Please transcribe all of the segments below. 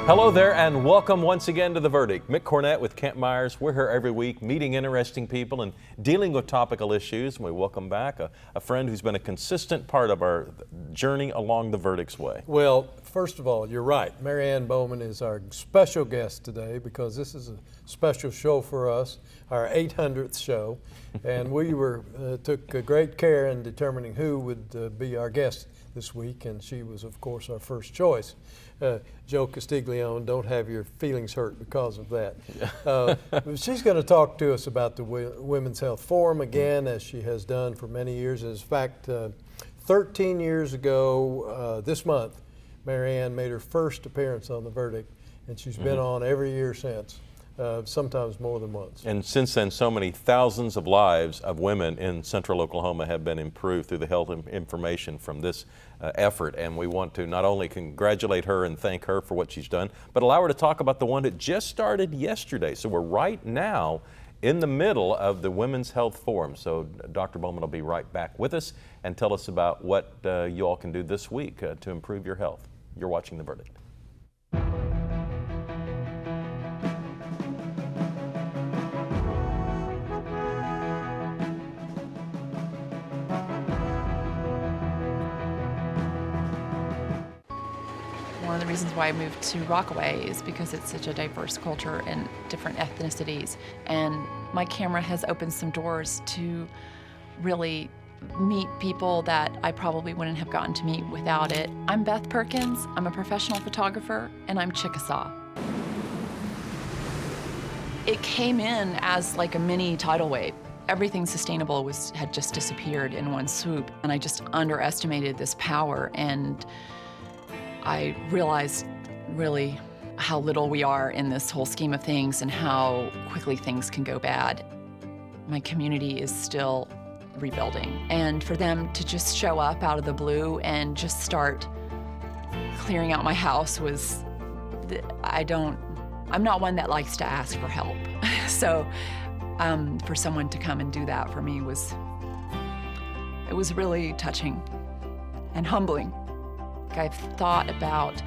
Hello there and welcome once again to The Verdict. Mick Cornett with Kent Myers. We're here every week meeting interesting people and dealing with topical issues. And we welcome back a friend who's been a consistent part of our journey along the Verdict's way. Well, first of all, you're right. Ann Bauman is our special guest today because this is a special show for us, our 800th show. And we took great care in determining who would be our guest this week, and she was, of course, our first choice. Joe Castiglione, don't have your feelings hurt because of that. She's going to talk to us about the Women's Health Forum again, as she has done for many years. In fact, 13 years ago this month, Ann made her first appearance on The Verdict, and she's been on every year since. Sometimes more than once. And since then, so many thousands of lives of women in central Oklahoma have been improved through the health information from this effort. And we want to not only congratulate her and thank her for what she's done, but allow her to talk about the one that just started yesterday. So we're right now in the middle of the Women's Health Forum. So Dr. Bauman will be right back with us and tell us about what you all can do this week to improve your health. You're watching The Verdict. One of the reasons why I moved to Rockaway is because it's such a diverse culture and different ethnicities. And my camera has opened some doors to really meet people that I probably wouldn't have gotten to meet without it. I'm Beth Perkins, I'm a professional photographer, and I'm Chickasaw. It came in as like a mini tidal wave. Everything sustainable had just disappeared in one swoop, and I just underestimated this power, and I realized really how little we are in this whole scheme of things and how quickly things can go bad. My community is still rebuilding, and for them to just show up out of the blue and just start clearing out my house was, I'm not one that likes to ask for help. So for someone to come and do that for me it was really touching and humbling. I've thought about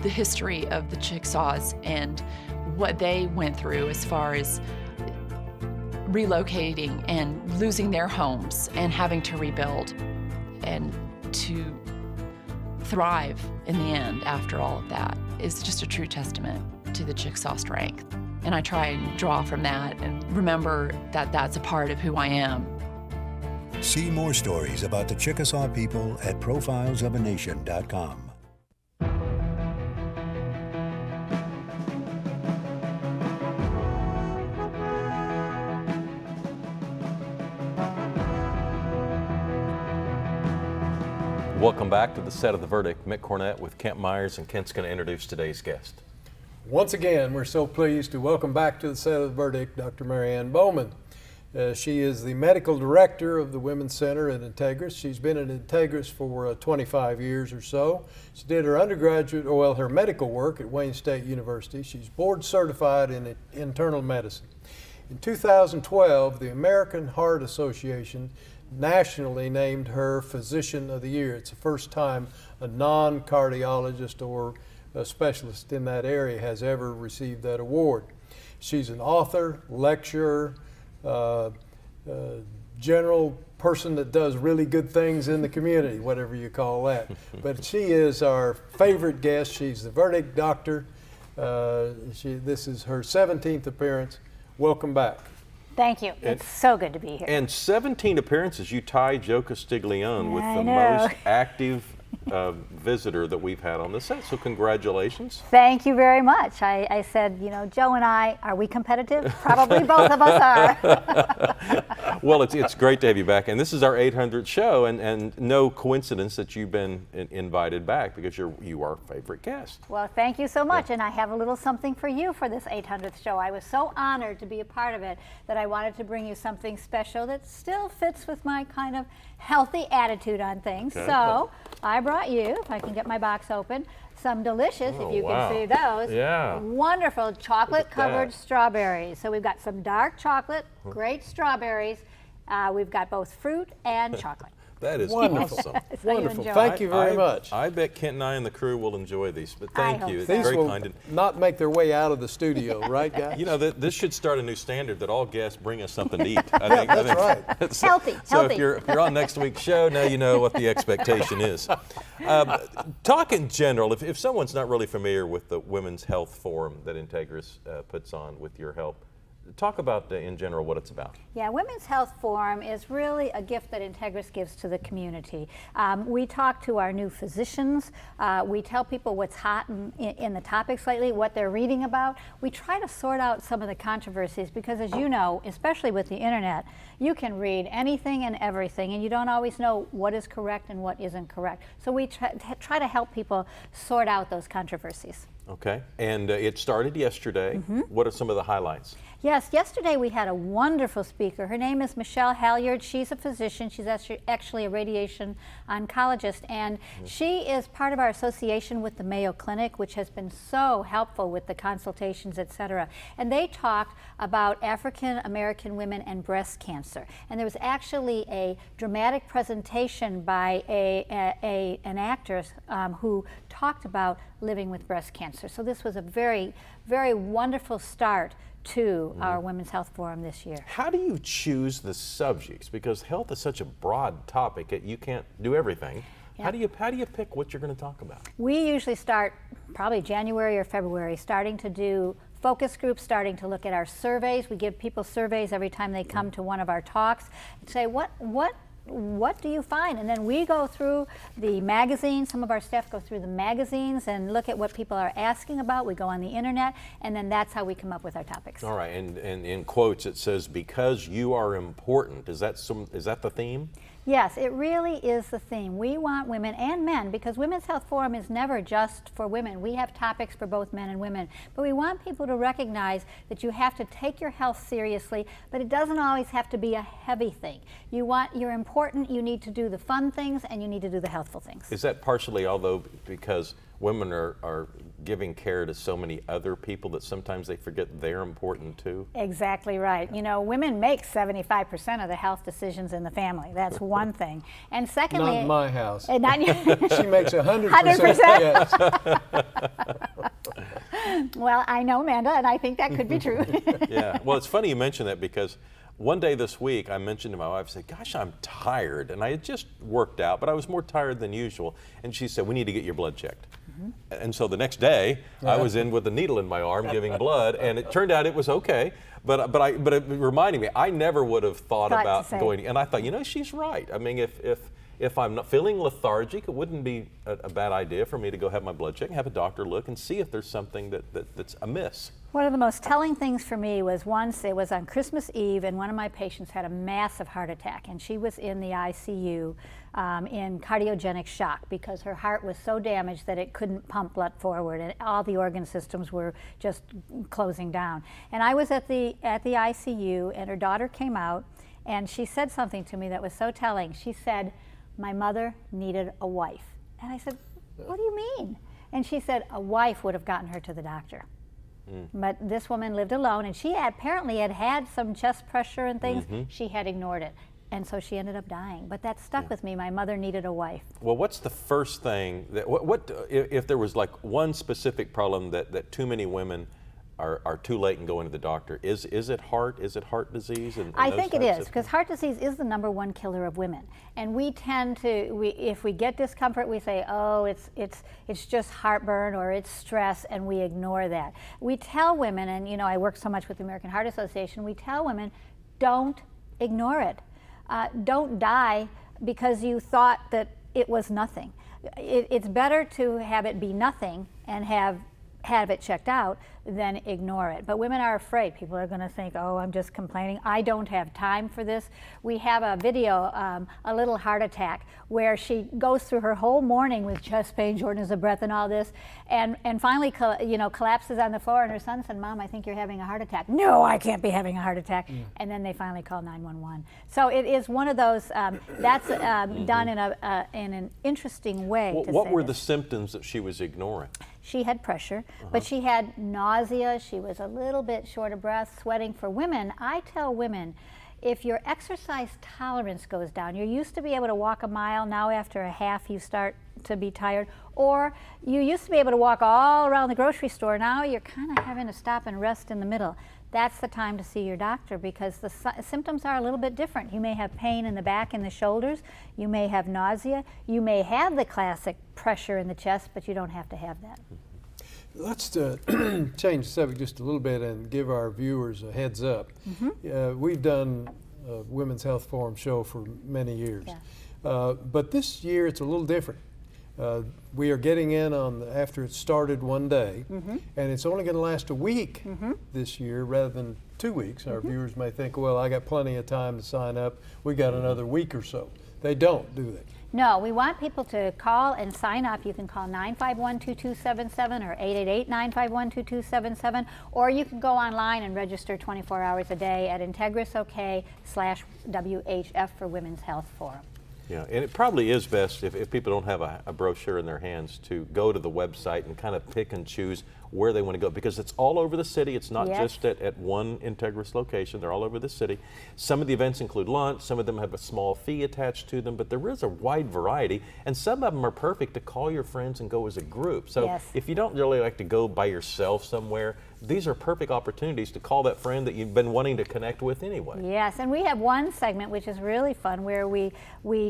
the history of the Chickasaws and what they went through as far as relocating and losing their homes and having to rebuild and to thrive in the end after all of that is just a true testament to the Chickasaw strength. And I try and draw from that and remember that that's a part of who I am. See more stories about the Chickasaw people at profilesofanation.com. Welcome back to the set of The Verdict. Mick Cornett with Kent Myers, and Kent's going to introduce today's guest. Once again, we're so pleased to welcome back to the set of The Verdict Dr. Ann Bauman. She is the medical director of the Women's Center at Integris. She's been at Integris for 25 years or so. She did her her medical work at Wayne State University. She's board certified in internal medicine. In 2012, the American Heart Association nationally named her Physician of the Year. It's the first time a non-cardiologist or a specialist in that area has ever received that award. She's an author, lecturer, general person that does really good things in the community, whatever you call that. But she is our favorite guest. She's the Verdict Doctor. This is her 17th appearance. Welcome back. Thank you. It's so good to be here. And 17 appearances, you tie Joe Castiglione with the most active visitor that we've had on the set. So congratulations. Thank you very much. I said, Joe and I, are we competitive? Probably both of us are. Well, it's great to have you back. And this is our 800th show, and no coincidence that you've been invited back because you are our favorite guest. Well, thank you so much. Yeah. And I have a little something for you for this 800th show. I was so honored to be a part of it that I wanted to bring you something special that still fits with my kind of healthy attitude on things. Okay. So I brought you, if I can get my box open, some delicious, if you can see those, wonderful chocolate-covered strawberries. So we've got some dark chocolate, great strawberries. We've got both fruit and chocolate. That is Wonderful. awesome. Wonderful. enjoy. Thank you very much. I bet Kent and I and the crew will enjoy these, but I thank hope you. so. It's These very will kind. not make their way out of the studio, right, guys? You know, this should start a new standard that all guests bring us something to eat. I think, that's right. So, Healthy, So healthy. if you're on next week's show, now you know what the expectation is. Talk in general, if someone's not really familiar with the Women's Health Forum that Integris puts on with your help, talk about, in general, what it's about. Yeah, Women's Health Forum is really a gift that Integris gives to the community. We talk to our new physicians. We tell people what's hot in the topics lately, what they're reading about. We try to sort out some of the controversies because, as you know, especially with the internet, you can read anything and everything, and you don't always know what is correct and what isn't correct. So we try to help people sort out those controversies. Okay, and it started yesterday. What are some of the highlights? Yes, yesterday we had a wonderful speaker. Her name is Michelle Halyard. She's a physician. She's actually a radiation oncologist, and she is part of our association with the Mayo Clinic, which has been so helpful with the consultations, et cetera. And they talked about African American women and breast cancer. And there was actually a dramatic presentation by an actress who talked about living with breast cancer. So this was a very, very wonderful start to our Women's Health Forum this year. How do you choose the subjects? Because health is such a broad topic that you can't do everything. Yeah. How do you pick what you're going to talk about? We usually start probably January or February, starting to do focus groups, starting to look at our surveys. We give people surveys every time they come to one of our talks and say, what do you find? And then we go through the magazines. Some of our staff go through the magazines and look at what people are asking about. We go on the internet, and then that's how we come up with our topics. All right, and in quotes it says, "Because you are important." Is that the theme? Yes, it really is the theme. We want women and men, because Women's Health Forum is never just for women. We have topics for both men and women. But we want people to recognize that you have to take your health seriously, but it doesn't always have to be a heavy thing. You're important, you need to do the fun things, and you need to do the healthful things. Is that partially, although, because women are giving care to so many other people that sometimes they forget they're important too? Exactly right. You know, women make 75% of the health decisions in the family. That's one thing. And secondly, Not in my house. Not She makes 100%. 100%? Yes. Well, I know, Amanda, and I think that could be true. Yeah. Well, it's funny you mention that, because one day this week I mentioned to my wife, I said, "Gosh, I'm tired." And I had just worked out, but I was more tired than usual. And she said, "We need to get your blood checked." And so the next day, I was in with a needle in my arm giving blood, and it turned out it was okay. But it reminded me, I never would have thought about going. And I thought, she's right. I mean, if I'm not feeling lethargic, it wouldn't be a bad idea for me to go have my blood checked and have a doctor look and see if there's something that's amiss. One of the most telling things for me was once it was on Christmas Eve, and one of my patients had a massive heart attack, and she was in the ICU in cardiogenic shock because her heart was so damaged that it couldn't pump blood forward, and all the organ systems were just closing down. And I was at the ICU, and her daughter came out, and she said something to me that was so telling. She said, "My mother needed a wife." And I said, "What do you mean?" And she said, "A wife would have gotten her to the doctor." But this woman lived alone, and she apparently had some chest pressure and things. She had ignored it, and so she ended up dying. But that stuck with me. My mother needed a wife. Well, what's the first thing that what if there was like one specific problem that too many women are too late in going to the doctor? Is it heart disease? And I those think it types is, of because heart disease is the #1 killer of women, and we tend to, if we get discomfort, we say, "Oh, it's just heartburn or it's stress," and we ignore that. We tell women, and I work so much with the American Heart Association. We tell women, don't ignore it. Don't die because you thought that it was nothing. It's better to have it be nothing and have it checked out than ignore it. But women are afraid. People are going to think, "Oh, I'm just complaining. I don't have time for this." We have a video, a little heart attack, where she goes through her whole morning with chest pain, shortness of breath, and all this, and finally, collapses on the floor. And her son said, "Mom, I think you're having a heart attack." "No, I can't be having a heart attack." And then they finally call 911. So it is one of those that's done in an interesting way. What were the symptoms that she was ignoring? She had pressure, but she had nausea. She was a little bit short of breath, sweating. For women, I tell women, if your exercise tolerance goes down, you used to be able to walk a mile, now after a half you start to be tired, or you used to be able to walk all around the grocery store, now you're kind of having to stop and rest in the middle. That's the time to see your doctor, because the symptoms are a little bit different. You may have pain in the back and the shoulders, you may have nausea, you may have the classic pressure in the chest, but you don't have to have that. Let's change the subject just a little bit and give our viewers a heads up. We've done a Women's Health Forum show for many years, but this year it's a little different. We are getting in on after it started one day, and it's only going to last a week this year rather than 2 weeks. Our viewers may think, well, I got plenty of time to sign up. We got another week or so. They don't, do they? No, we want people to call and sign up. You can call 951-2277 or 888-951-2277, or you can go online and register 24 hours a day at IntegrisOK/WHF for Women's Health Forum. Yeah, and it probably is best if people don't have a brochure in their hands to go to the website and kind of pick and choose where they want to go, because it's all over the city. It's not just at one Integris location. They're all over the city. Some of the events include lunch. Some of them have a small fee attached to them, but there is a wide variety, and some of them are perfect to call your friends and go as a group. So if you don't really like to go by yourself somewhere, these are perfect opportunities to call that friend that you've been wanting to connect with anyway. Yes, and we have one segment which is really fun where we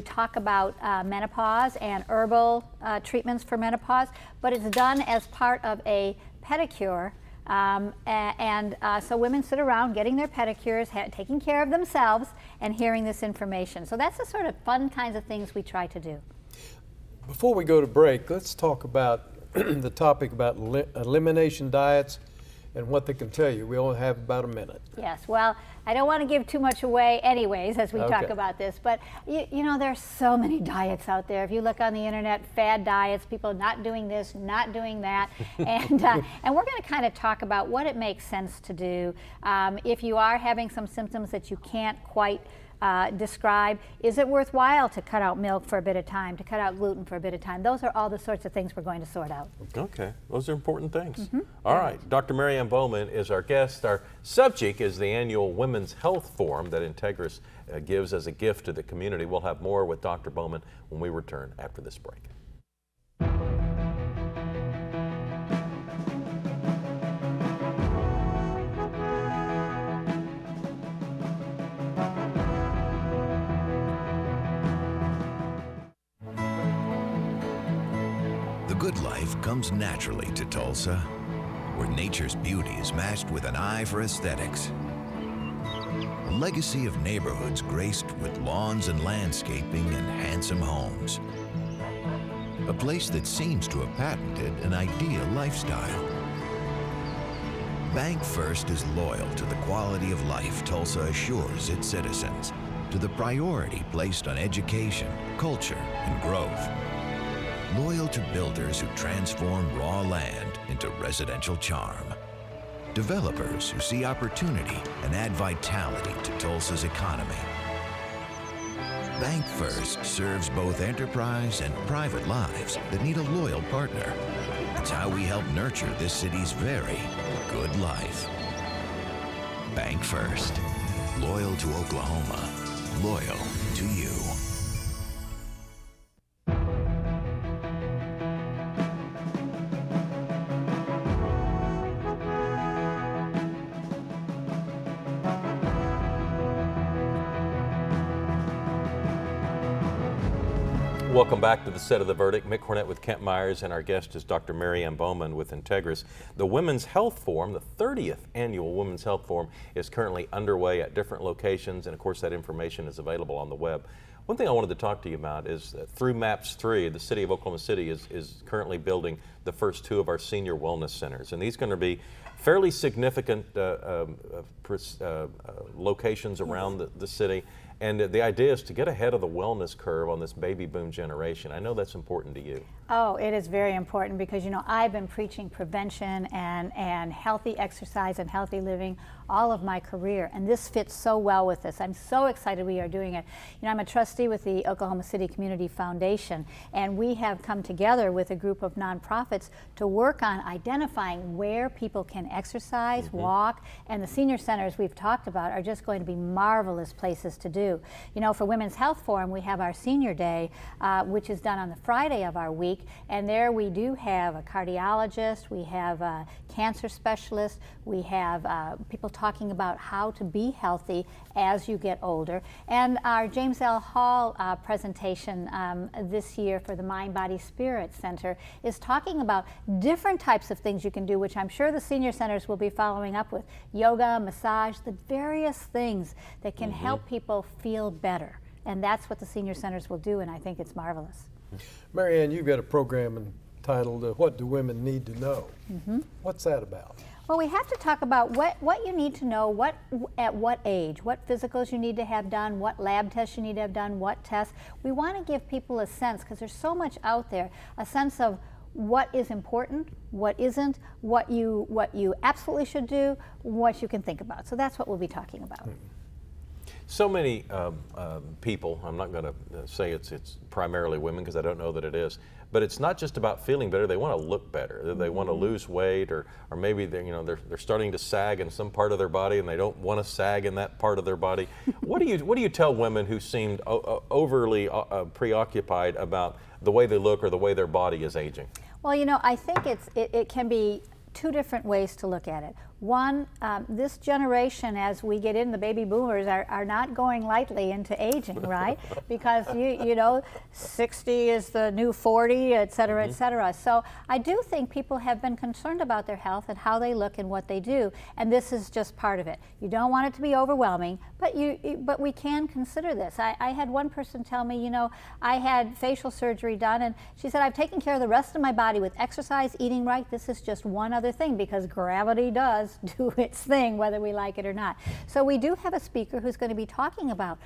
talk about menopause and herbal treatments for menopause, but it's done as part of a pedicure. So women sit around getting their pedicures, taking care of themselves, and hearing this information. So that's the sort of fun kinds of things we try to do. Before we go to break, let's talk about the topic about elimination diets and what they can tell you. We only have about a minute. Yes, well, I don't want to give too much away anyways as we talk about this, but you know, there's so many diets out there. If you look on the internet, fad diets, people not doing this, not doing that, and we're going to kind of talk about what it makes sense to do. If you are having some symptoms that you can't quite describe, is it worthwhile to cut out milk for a bit of time, to cut out gluten for a bit of time? Those are all the sorts of things we're going to sort out. Okay, those are important things. All right, Dr. Ann Bauman is our guest. Our subject is the annual Women's Health Forum that Integris gives as a gift to the community. We'll have more with Dr. Bauman when we return after this break. The good life comes naturally to Tulsa, where nature's beauty is matched with an eye for aesthetics. A legacy of neighborhoods graced with lawns and landscaping and handsome homes. A place that seems to have patented an ideal lifestyle. Bank First is loyal to the quality of life Tulsa assures its citizens, to the priority placed on education, culture, and growth. Loyal to builders who transform raw land into residential charm. Developers who see opportunity and add vitality to Tulsa's economy. Bank First serves both enterprise and private lives that need a loyal partner. It's how we help nurture this city's very good life. Bank First. Loyal to Oklahoma. Loyal to you. Welcome back to the set of The Verdict. Mick Cornett with Kent Myers, and our guest is Dr. Ann Bauman with Integris. The Women's Health Forum, the 30th annual Women's Health Forum, is currently underway at different locations, and of course that information is available on the web. One thing I wanted to talk to you about is through MAPS 3, the city of Oklahoma City is currently building the first two of our senior wellness centers, and these are going to be fairly significant locations around the city. And the idea is to get ahead of the wellness curve on this baby boom generation. I know that's important to you. Oh, it is very important because, you know, I've been preaching prevention and healthy exercise and healthy living all of my career, and this fits so well with this. I'm so excited we are doing it. You know, I'm a trustee with the Oklahoma City Community Foundation, and we have come together with a group of nonprofits to work on identifying where people can exercise, walk, and the senior centers we've talked about are just going to be marvelous places to do. You know, for Women's Health Forum, we have our Senior Day, which is done on the Friday of our week, and there we do have a cardiologist, we have a cancer specialist, we have people talking about how to be healthy as you get older. And our James L. Hall presentation this year for the Mind, Body, Spirit Center is talking about different types of things you can do, which I'm sure the senior centers will be following up with. Yoga, massage, the various things that can help people feel better. And that's what the senior centers will do, and I think it's marvelous. Mary Ann, you've got a program entitled What Do Women Need to Know? What's that about? Well, we have to talk about what you need to know, at what age, what physicals you need to have done, what lab tests you need to have done, what tests. We want to give people a sense, because there's so much out there, a sense of what is important, what isn't, what you absolutely should do, what you can think about. So that's what we'll be talking about. So many people, I'm not going to say it's primarily women because I don't know that it is, but it's not just about feeling better. They want to look better. They want to lose weight, or maybe they're starting to sag in some part of their body and they don't want to sag in that part of their body. What do you tell women who seemed overly preoccupied about the way they look or the way their body is aging? Well, you know, I think it can be two different ways to look at it. One, this generation, as we get in, the baby boomers are not going lightly into aging, right? Because you know, 60 is the new 40, et cetera, et cetera. So I do think people have been concerned about their health and how they look and what they do, and this is just part of it. You don't want it to be overwhelming, but we can consider this. I had one person tell me, you know, I had facial surgery done, and she said, I've taken care of the rest of my body with exercise, eating right. This is just one other thing, because gravity does do its thing, whether we like it or not. So we do have a speaker who's going to be talking about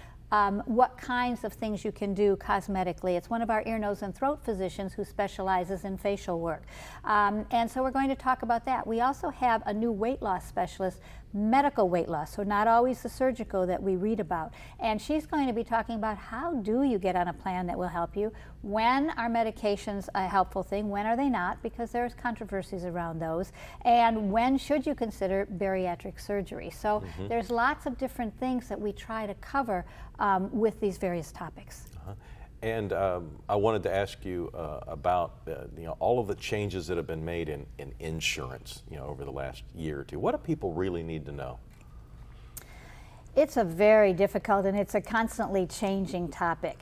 what kinds of things you can do cosmetically. It's one of our ear, nose, and throat physicians who specializes in facial work. And so we're going to talk about that. We also have a new weight loss specialist, medical weight loss, so not always the surgical that we read about. And she's going to be talking about how do you get on a plan that will help you, when are medications a helpful thing, when are they not, because there's controversies around those, and when should you consider bariatric surgery. So there's lots of different things that we try to cover with these various topics. And I wanted to ask you about all of the changes that have been made in insurance, over the last year or two. What do people really need to know? It's a very difficult and it's a constantly changing topic.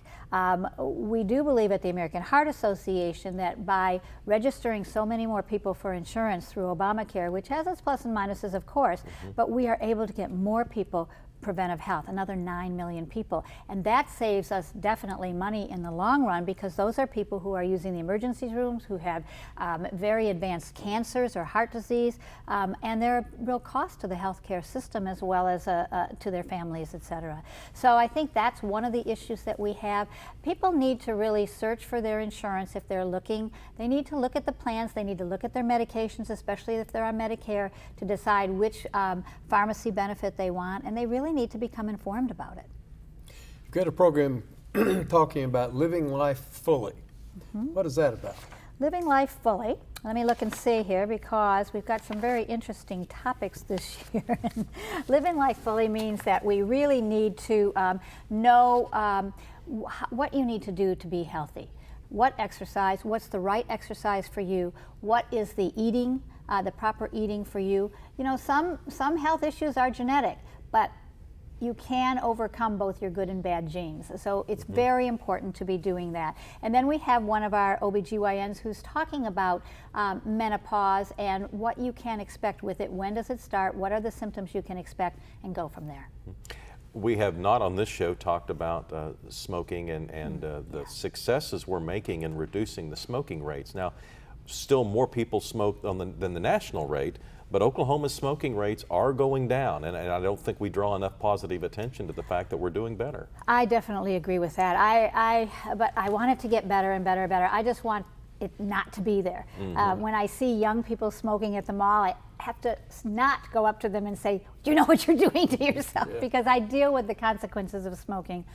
We do believe at the American Heart Association that by registering so many more people for insurance through Obamacare, which has its plus and minuses, of course, but we are able to get more people preventive health, another 9 million people. And that saves us definitely money in the long run, because those are people who are using the emergency rooms, who have very advanced cancers or heart disease, and they're a real cost to the healthcare system as well as to their families, et cetera. So I think that's one of the issues that we have. People need to really search for their insurance if they're looking. They need to look at the plans, they need to look at their medications, especially if they're on Medicare, to decide which pharmacy benefit they want, and they really need to become informed about it. You've got a program talking about living life fully. What is that about? Living life fully. Let me look and see here, because we've got some very interesting topics this year. Living life fully means that we really need to know what you need to do to be healthy. What exercise, what's the right exercise for you? What is the eating, the proper eating for you? You know, some health issues are genetic, but you can overcome both your good and bad genes. So it's very important to be doing that. And then we have one of our OBGYNs who's talking about menopause and what you can expect with it. When does it start? What are the symptoms you can expect? And go from there. We have not on this show talked about smoking and the successes we're making in reducing the smoking rates. Now, still more people smoke than the national rate, but Oklahoma's smoking rates are going down, and I don't think we draw enough positive attention to the fact that we're doing better. I definitely agree with that. But I want it to get better and better and better. I just want it not to be there. When I see young people smoking at the mall, I have to not go up to them and say, "Do you know what you're doing to yourself?" Because I deal with the consequences of smoking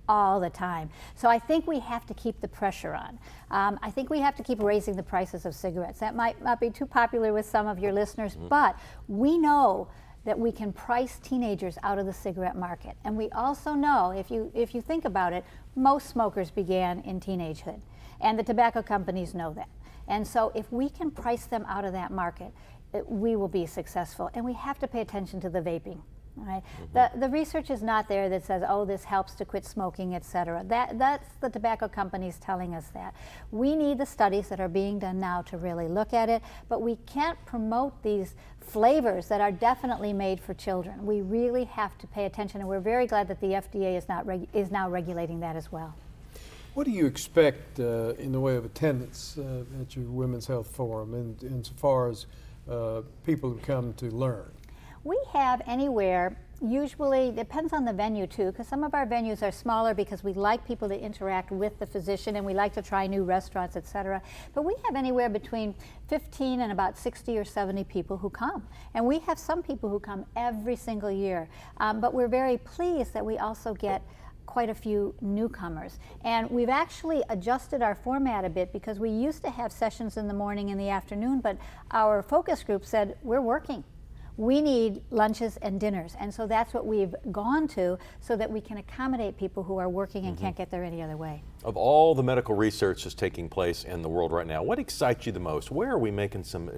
all the time. So I think we have to keep the pressure on. I think we have to keep raising the prices of cigarettes. That might not be too popular with some of your listeners, but we know that we can price teenagers out of the cigarette market. And we also know, if you think about it, most smokers began in teenagehood. And the tobacco companies know that. And so if we can price them out of that market, we will be successful. And we have to pay attention to the vaping. Right? The research is not there that says, oh, this helps to quit smoking, et cetera. That's the tobacco companies telling us that. We need the studies that are being done now to really look at it, but we can't promote these flavors that are definitely made for children. We really have to pay attention, and we're very glad that the FDA is now regulating that as well. What do you expect in the way of attendance at your Women's Health Forum insofar as people who come to learn? We have anywhere, usually, depends on the venue too, because some of our venues are smaller because we like people to interact with the physician and we like to try new restaurants, et cetera. But we have anywhere between 15 and about 60 or 70 people who come. And we have some people who come every single year. But we're very pleased that we also get quite a few newcomers. And we've actually adjusted our format a bit because we used to have sessions in the morning and the afternoon, but our focus group said, we're working. We need lunches and dinners, and so that's what we've gone to so that we can accommodate people who are working and can't get there any other way. Of all the medical research that's taking place in the world right now, what excites you the most? Where are we making some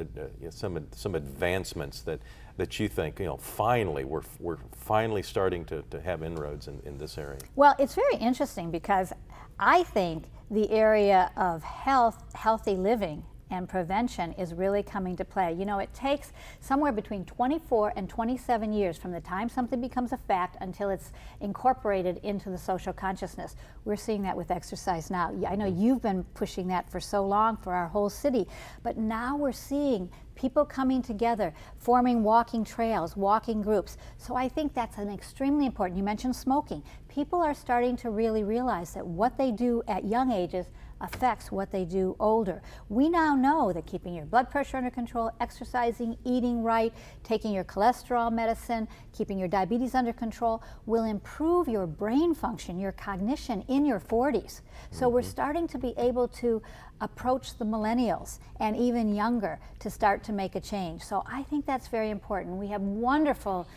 advancements that you think, finally, we're finally starting to have inroads in this area? Well, it's very interesting because I think the area of healthy living and prevention is really coming to play. It takes somewhere between 24 and 27 years from the time something becomes a fact until it's incorporated into the social consciousness. We're seeing that with exercise now. I know you've been pushing that for so long for our whole city, but now we're seeing people coming together, forming walking trails, walking groups. So I think that's an extremely important. You mentioned smoking. People are starting to really realize that what they do at young ages affects what they do older. We now know that keeping your blood pressure under control, exercising, eating right, taking your cholesterol medicine, keeping your diabetes under control will improve your brain function, your cognition in your 40s. So we're starting to be able to approach the millennials and even younger to start to make a change. So I think that's very important. We have wonderful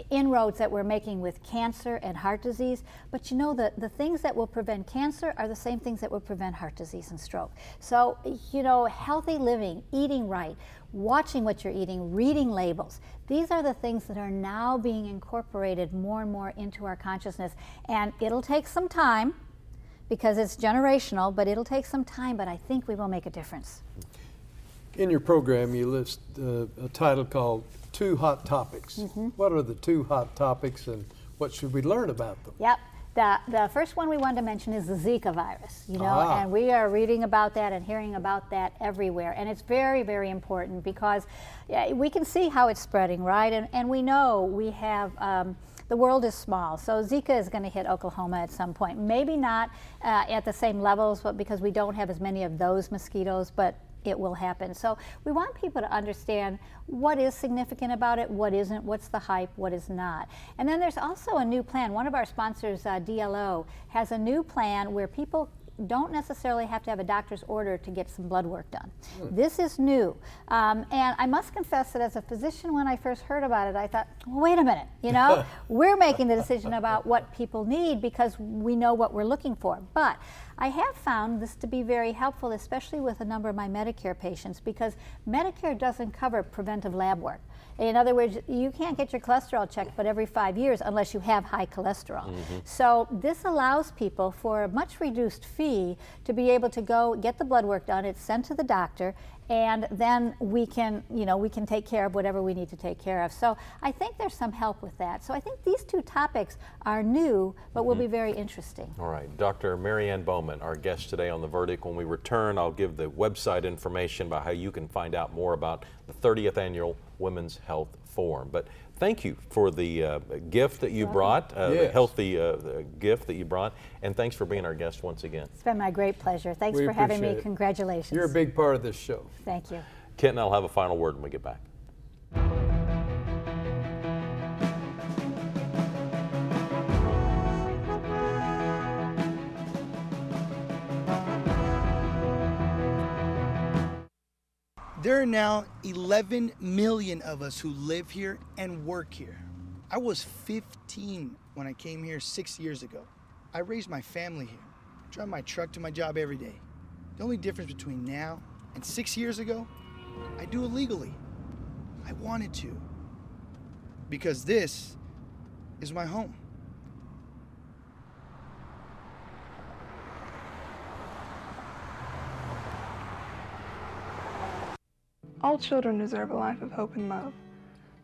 inroads that we're making with cancer and heart disease, but the things that will prevent cancer are the same things that will prevent heart disease and stroke. So, healthy living, eating right, watching what you're eating, reading labels, these are the things that are now being incorporated more and more into our consciousness. And it'll take some time because it's generational, but it'll take some time, but I think we will make a difference. In your program, you list a title called 2 Hot Topics. What are the 2 hot topics and what should we learn about them? Yep. The first one we wanted to mention is the Zika virus, and we are reading about that and hearing about that everywhere. And it's very, very important because we can see how it's spreading, right? And we know we have, the world is small, so Zika is going to hit Oklahoma at some point. Maybe not at the same levels, but because we don't have as many of those mosquitoes, but it will happen. So we want people to understand what is significant about it, what isn't, what's the hype, what is not. And then there's also a new plan. One of our sponsors, DLO, has a new plan where people don't necessarily have to have a doctor's order to get some blood work done. This is new. And I must confess that as a physician, when I first heard about it, I thought, well, wait a minute, we're making the decision about what people need because we know what we're looking for. But I have found this to be very helpful, especially with a number of my Medicare patients, because Medicare doesn't cover preventive lab work. In other words, you can't get your cholesterol checked but every 5 years unless you have high cholesterol. So this allows people for a much reduced fee to be able to go get the blood work done. It's sent to the doctor and then we can, we can take care of whatever we need to take care of. So I think there's some help with that. So I think these two topics are new, but will be very interesting. All right, Dr. Mary Ann Bauman, our guest today on The Verdict. When we return, I'll give the website information about how you can find out more about the 30th Annual Women's Health Forum. But thank you for the gift that you brought, the healthy gift that you brought, and thanks for being our guest once again. It's been my great pleasure. Thanks We for having me. appreciate it. Congratulations. You're a big part of this show. Thank you. Kent and I'll have a final word when we get back. There are now 11 million of us who live here and work here. I was 15 when I came here 6 years ago. I raised my family here. I drive my truck to my job every day. The only difference between now and 6 years ago, I do it legally. I wanted to. Because this is my home. All children deserve a life of hope and love,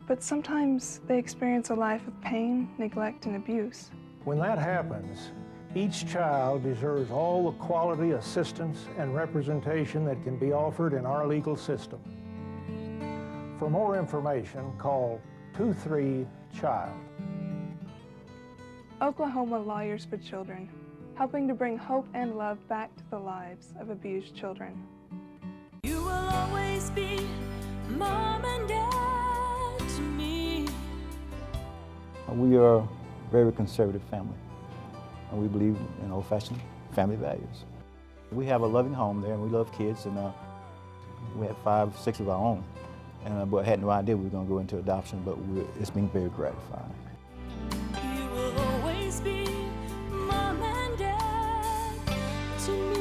but sometimes they experience a life of pain, neglect, and abuse. When that happens, each child deserves all the quality assistance and representation that can be offered in our legal system. For more information, call 23-CHILD. Oklahoma Lawyers for Children, helping to bring hope and love back to the lives of abused children. You will always be mom and dad to me. We are a very conservative family, and we believe in old-fashioned family values. We have a loving home there, and we love kids, and we have 5, 6 of our own. And but I had no idea we were going to go into adoption, but it's been very gratifying. You will always be mom and dad to me.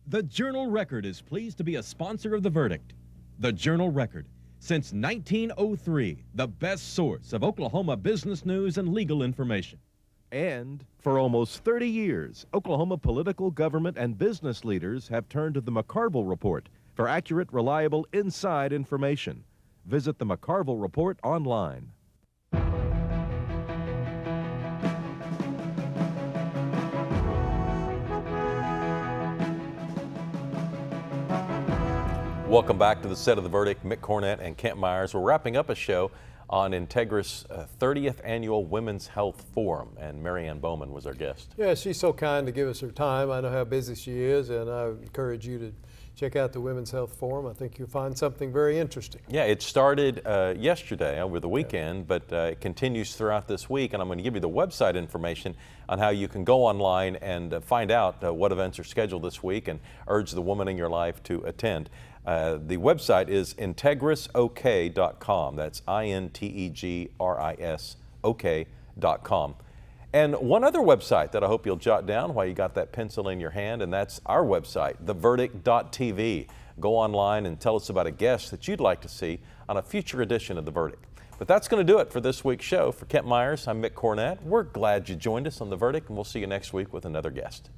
The Journal-Record is pleased to be a sponsor of The Verdict. The Journal-Record, since 1903, the best source of Oklahoma business news and legal information. And for almost 30 years, Oklahoma political, government, and business leaders have turned to the McCarville Report for accurate, reliable, inside information. Visit the McCarville Report online. Welcome back to the set of The Verdict. Mick Cornett and Kent Myers. We're wrapping up a show on Integris' 30th Annual Women's Health Forum, and Mary Ann Bauman was our guest. Yeah, she's so kind to give us her time. I know how busy she is, and I encourage you to check out the Women's Health Forum. I think you'll find something very interesting. Yeah, it started yesterday over the weekend, but it continues throughout this week, and I'm going to give you the website information on how you can go online and find out what events are scheduled this week and urge the woman in your life to attend. The website is integrisok.com. That's INTEGRIS OK.com. And one other website that I hope you'll jot down while you got that pencil in your hand, and that's our website, theverdict.tv. Go online and tell us about a guest that you'd like to see on a future edition of The Verdict. But that's going to do it for this week's show. For Kent Myers, I'm Mick Cornett. We're glad you joined us on The Verdict, and we'll see you next week with another guest.